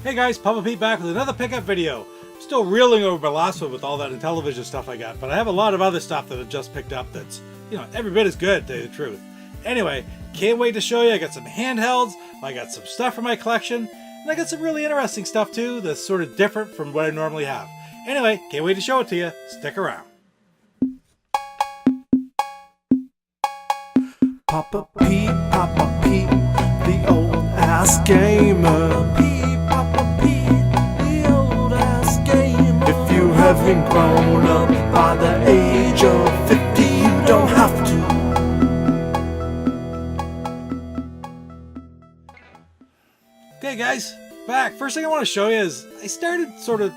Hey guys, Papa Pete back with another pickup video. I'm still reeling over my last one with all that Intellivision stuff I got, but I have a lot of other stuff that I've just picked up that's, every bit as good, to tell you the truth. Anyway, can't wait to show you. I got some handhelds, I got some stuff from my collection, and I got some really interesting stuff too that's sort of different from what I normally have. Anyway, can't wait to show it to you. Stick around. Papa Pete, the old ass gamer. Papa Pete, the old ass gamer. If you haven't grown up by the age of 50, you don't have to. Okay guys, back. First thing I want to show you is I started sort of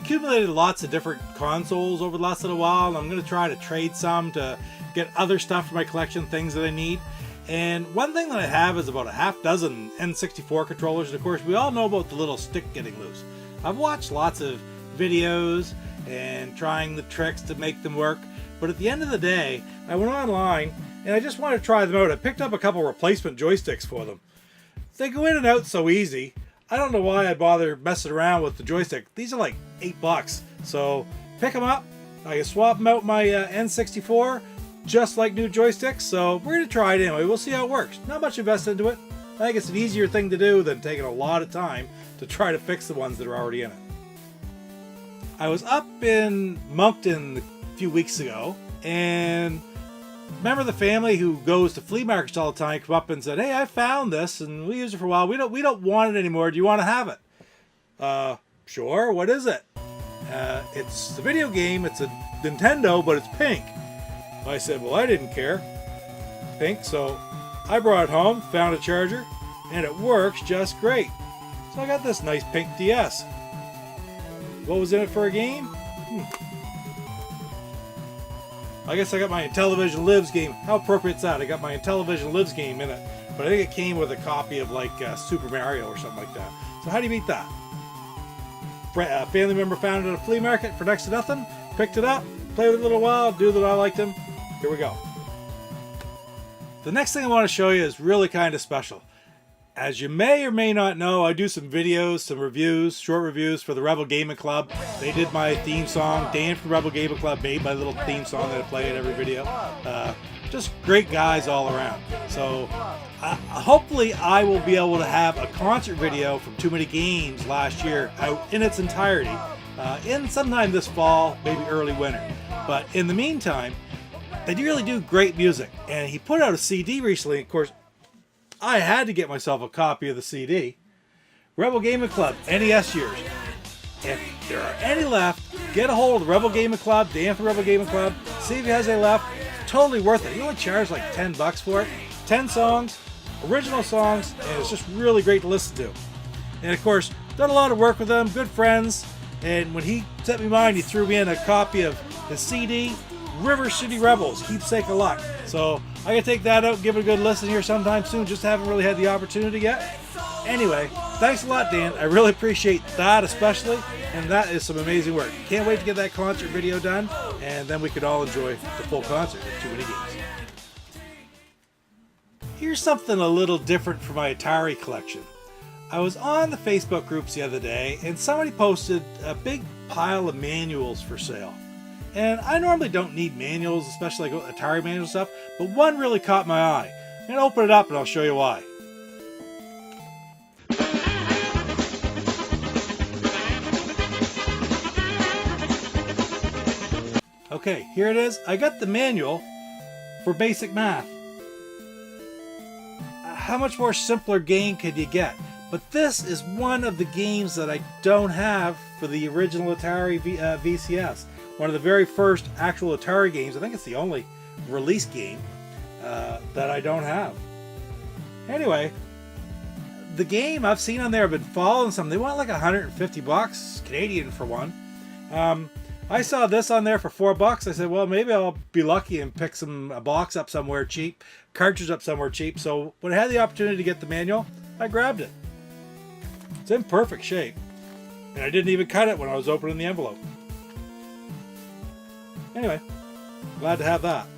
accumulated lots of different consoles over the last little while, and I'm going to try to trade some to get other stuff for my collection, things that I need. And one thing that I have is about a half dozen N64 controllers, and of course we all know about the little stick getting loose. I've watched lots of videos and trying the tricks to make them work, but at the end of the day I went online and I just wanted to try them out. I picked up a couple replacement joysticks for them. They go in and out so easy. I don't know why I bother messing around with the joystick. These are like $8, so pick them up. I can swap them out my N64 just like new joysticks, so we're going to try it anyway. We'll see how it works. Not much invested into it. I think it's an easier thing to do than taking a lot of time to try to fix the ones that are already in it. I was up in Moncton a few weeks ago, and remember the family who goes to flea markets all the time come up and said, "Hey, I found this and we used it for a while. We don't want it anymore. Do you want to have it?" Sure. What is it? It's a video game. It's a Nintendo, but it's pink. I said, well, I didn't care. Pink, so I brought it home, found a charger, and it works just great. So I got this nice pink DS. What was in it for a game? I guess I got my Intellivision Lives game. How appropriate is that? I got my Intellivision Lives game in it, but I think it came with a copy of like Super Mario or something like that. So how do you beat that? A family member found it at a flea market for next to nothing, picked it up, played with it a little while, dude that I liked him. Here we go. The next thing I want to show you is really kind of special. As you may or may not know, I do some videos, some reviews, short reviews for the Rebel Gaming Club. They did my theme song. Dan from Rebel Gaming Club made my little theme song that I play in every video. Just great guys all around. So hopefully I will be able to have a concert video from Too Many Games last year out in its entirety in sometime this fall, maybe early winter. But in the meantime, they really do great music. And he put out a CD recently. Of course, I had to get myself a copy of the CD. Rebel Gaming Club, NES years. If there are any left, get a hold of the Rebel Gaming Club, Dan from Rebel Gaming Club, see if he has any left. It's totally worth it. You only charge like $10 for it. 10 songs, original songs, and it's just really great to listen to. And of course, done a lot of work with them, good friends. And when he sent me mine, he threw me in a copy of his CD, River City Rebels, Keepsake of Luck. So I gotta take that out and give it a good listen here sometime soon. Just haven't really had the opportunity yet. Anyway, thanks a lot, Dan. I really appreciate that especially, and that is some amazing work. Can't wait to get that concert video done, and then we could all enjoy the full concert of Too Many Games. Here's something a little different for my Atari collection. I was on the Facebook groups the other day, and somebody posted a big pile of manuals for sale. And I normally don't need manuals, especially like Atari manual stuff, but one really caught my eye. I'm going to open it up and I'll show you why. Okay, here it is. I got the manual for basic math. How much more simpler game could you get? But this is one of the games that I don't have for the original Atari VCS. One of the very first actual Atari games. I think it's the only release game that I don't have. Anyway, the game I've seen on there, I've been following some. They want like $150 Canadian for one. I saw this on there for $4. I said, well, maybe I'll be lucky and pick a box up somewhere cheap, cartridge up somewhere cheap. So when I had the opportunity to get the manual, I grabbed it. It's in perfect shape. And I didn't even cut it when I was opening the envelope. Anyway, glad to have that.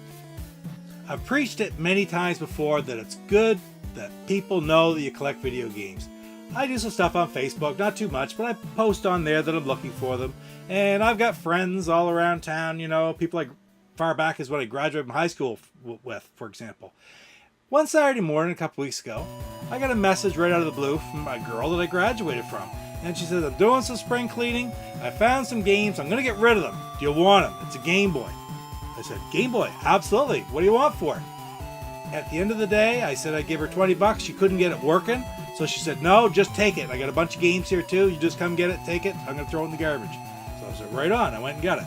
I've preached it many times before that it's good that people know that you collect video games. I do some stuff on Facebook, not too much, but I post on there that I'm looking for them. And I've got friends all around town, you know, people like far back as when I graduated from high school with, for example. One Saturday morning a couple weeks ago, I got a message right out of the blue from a girl that I graduated from. And she says, I'm doing some spring cleaning. I found some games. I'm going to get rid of them. Do you want them? It's a Game Boy. I said, Game Boy? Absolutely. What do you want for it? At the end of the day, I said I'd give her $20. She couldn't get it working. So she said, no, just take it. I got a bunch of games here too. You just come get it, take it. I'm going to throw it in the garbage. So I said, right on. I went and got it.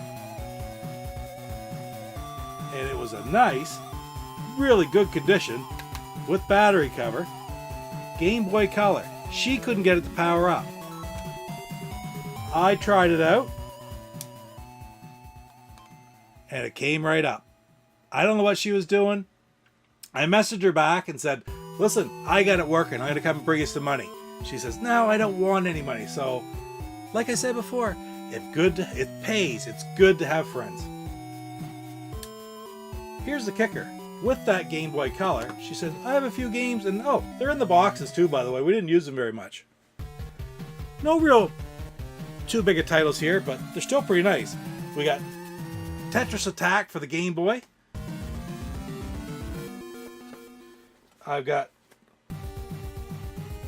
And it was a nice, really good condition with battery cover, Game Boy Color. She couldn't get it to power up. I tried it out and it came right up. I don't know what she was doing. I messaged her back and said, listen, I got it working. I'm going to come and bring you some money. She says, no, I don't want any money. So, like I said before, it pays. It's good to have friends. Here's the kicker. With that Game Boy Color, she said, I have a few games, and oh, they're in the boxes too, by the way. We didn't use them very much. No real too big of titles here, but they're still pretty nice. We got Tetris Attack for the Game Boy. I've got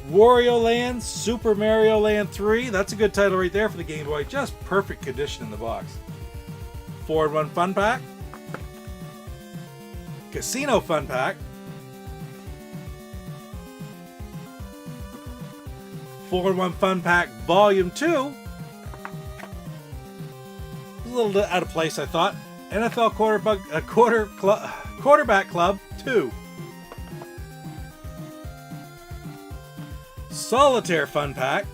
Wario Land, Super Mario Land 3. That's a good title right there for the Game Boy. Just perfect condition in the box. 4-in-1 Fun Pack. Casino Fun Pack. 4-in-1 Fun Pack Volume 2. A little out of place, I thought. NFL Quarterback Club 2. Solitaire Fun Pack.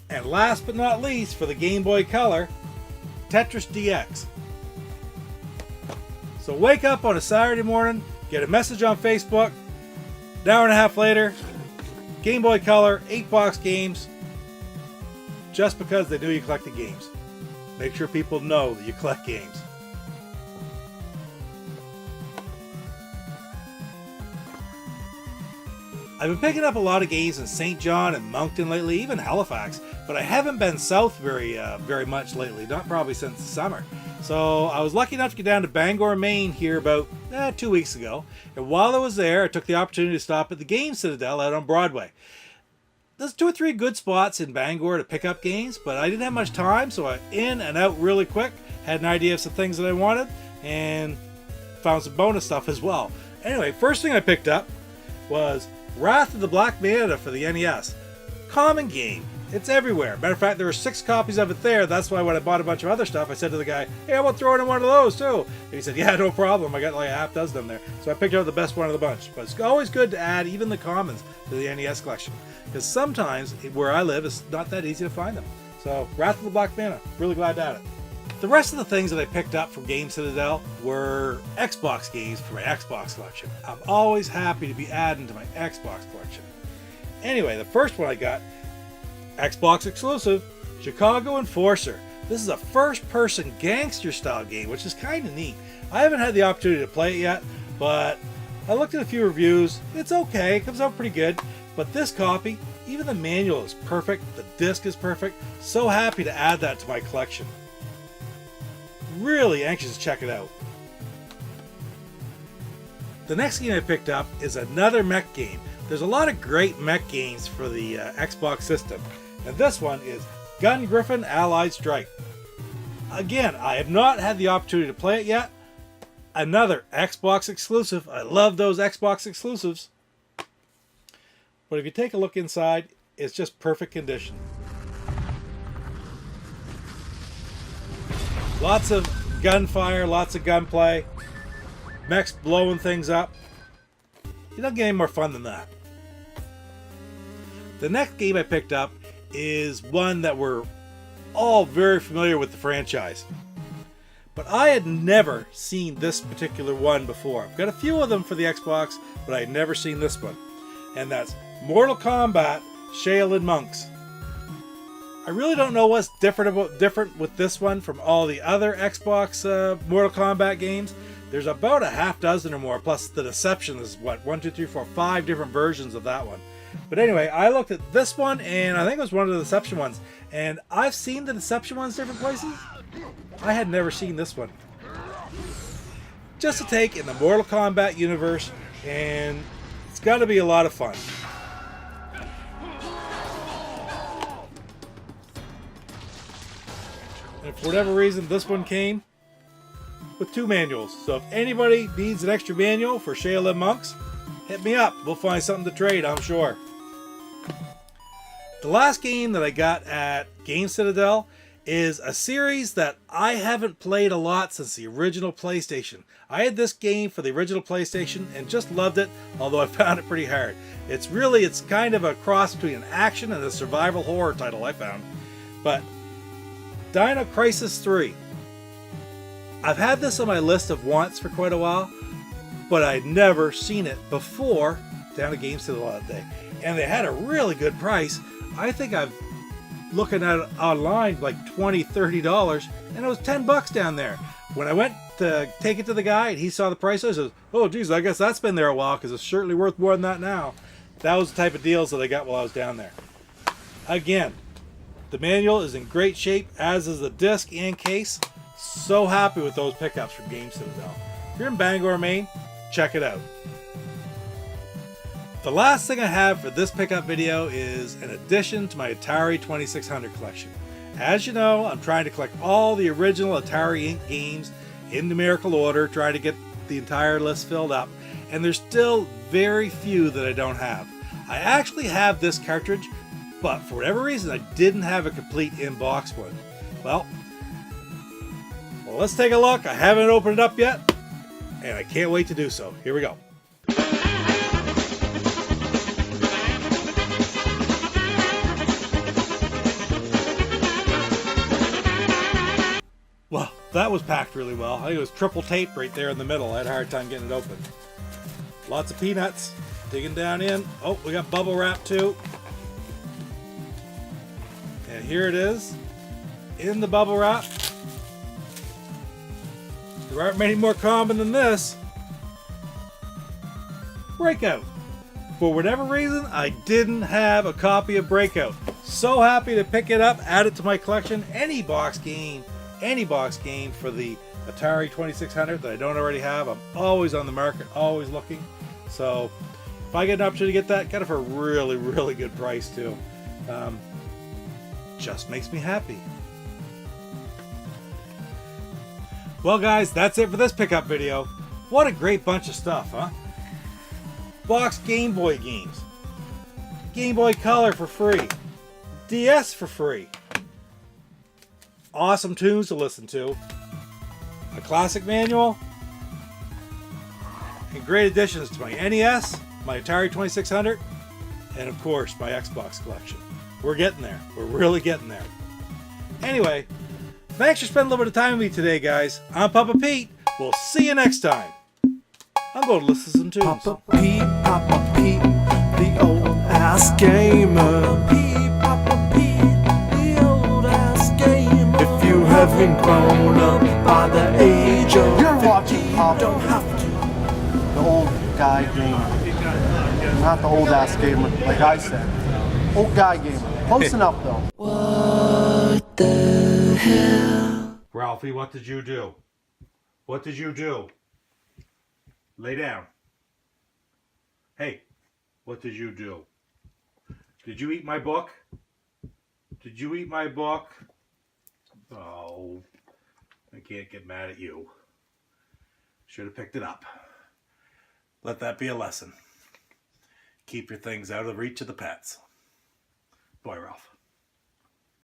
And last but not least, for the Game Boy Color, Tetris DX. So wake up on a Saturday morning, get a message on Facebook, an hour and a half later, Game Boy Color, 8-box games, just because they knew you collected games. Make sure people know that you collect games. I've been picking up a lot of games in St. John and Moncton lately, even Halifax, but I haven't been south very much lately, not probably since the summer. So I was lucky enough to get down to Bangor, Maine here about 2 weeks ago, and while I was there, I took the opportunity to stop at the Game Citadel out on Broadway. There's 2 or 3 good spots in Bangor to pick up games, but I didn't have much time, so I in and out really quick, had an idea of some things that I wanted, and found some bonus stuff as well. Anyway, first thing I picked up was Wrath of the Black Mana for the NES. Common game. It's everywhere. Matter of fact, there were 6 copies of it there. That's why when I bought a bunch of other stuff, I said to the guy, hey, I want to throw in one of those too. And he said, yeah, no problem. I got like a half dozen of them there. So I picked out the best one of the bunch. But it's always good to add even the commons to the NES collection. Because sometimes, where I live, it's not that easy to find them. So, Wrath of the Black Mana. Really glad to add it. The rest of the things that I picked up from Game Citadel were Xbox games for my Xbox collection. I'm always happy to be adding to my Xbox collection. Anyway, the first one I got, Xbox exclusive, Chicago Enforcer. This is a first-person gangster-style game, which is kind of neat. I haven't had the opportunity to play it yet, but I looked at a few reviews. It's okay, it comes out pretty good. But this copy, even the manual is perfect, the disc is perfect. So happy to add that to my collection. Really anxious to check it out. The next game I picked up is another mech game. There's a lot of great mech games for the Xbox system, and this one is Gun Griffin Allied Strike. Again, I have not had the opportunity to play it yet. Another Xbox exclusive. I love those Xbox exclusives. But if you take a look inside, it's just perfect condition. Lots of gunfire, lots of gunplay, mechs blowing things up. You don't get any more fun than that. The next game I picked up is one that we're all very familiar with the franchise. But I had never seen this particular one before. I've got a few of them for the Xbox, but I had never seen this one. And that's Mortal Kombat Shaolin Monks. I really don't know what's different with this one from all the other Xbox Mortal Kombat games, There's about a half dozen or more, plus the Deception is what, 1, 2, 3, 4, 5 different versions of that one. But anyway, I looked at this one, and I think it was one of the Deception ones. And I've seen the Deception ones different places. I had never seen this one. Just a take in the Mortal Kombat universe, and it's got to be a lot of fun. And for whatever reason, this one came with 2 manuals. So if anybody needs an extra manual for Shaolin Monks, hit me up. We'll find something to trade, I'm sure. The last game that I got at Game Citadel is a series that I haven't played a lot since the original PlayStation. I had this game for the original PlayStation and just loved it, although I found it pretty hard. It's kind of a cross between an action and a survival horror title, I found. But Dino Crisis 3. I've had this on my list of wants for quite a while, but I'd never seen it before down at Game Citadel that day. And they had a really good price. I think I'm looking at it online like $20, $30, and it was $10 down there. When I went to take it to the guy and he saw the price, I said, oh geez, I guess that's been there a while because it's certainly worth more than that now. That was the type of deals that I got while I was down there. Again, the manual is in great shape, as is the disc and case. So happy with those pickups from Game Citadel. If you're in Bangor, Maine, check it out. The last thing I have for this pickup video is an addition to my Atari 2600 collection. As you know, I'm trying to collect all the original Atari Inc. games in numerical order, trying to get the entire list filled up, and there's still very few that I don't have. I actually have this cartridge, but for whatever reason I didn't have a complete in-box one. Well, let's take a look. I haven't opened it up yet, and I can't wait to do so. Here we go. Well, that was packed really well. I think it was triple tape right there in the middle. I had a hard time getting it open. Lots of peanuts. Digging down in. Oh, we got bubble wrap too. And here it is in the bubble wrap. There aren't many more common than this. Breakout. For whatever reason, I didn't have a copy of Breakout. So happy to pick it up, add it to my collection. Any box game for the Atari 2600 that I don't already have. I'm always on the market, always looking. So if I get an opportunity to get that, get it for a really, really good price too. Just makes me happy. Well guys, that's it for this pickup video. What a great bunch of stuff, huh? Box Game Boy games. Game Boy Color for free. DS for free. Awesome tunes to listen to. A classic manual. And great additions to my NES, my Atari 2600, and of course my Xbox collection. We're getting there. We're really getting there. Anyway, thanks for spending a little bit of time with me today, guys. I'm Papa Pete. We'll see you next time. I'm going to listen to some tunes. Papa Pete, the old ass gamer. Papa Pete, the old ass gamer. If you haven't grown up by the age of You're 50, watching Papa don't have to. the old guy gamer. Not the old ass gamer, like I said. Old guy gamer. Close enough though. What the hell? Ralphie, what did you do? What did you do? Lay down. Hey, what did you do? Did you eat my book? Did you eat my book? Oh, I can't get mad at you. Should have picked it up. Let that be a lesson. Keep your things out of the reach of the pets. Boy, Ralph.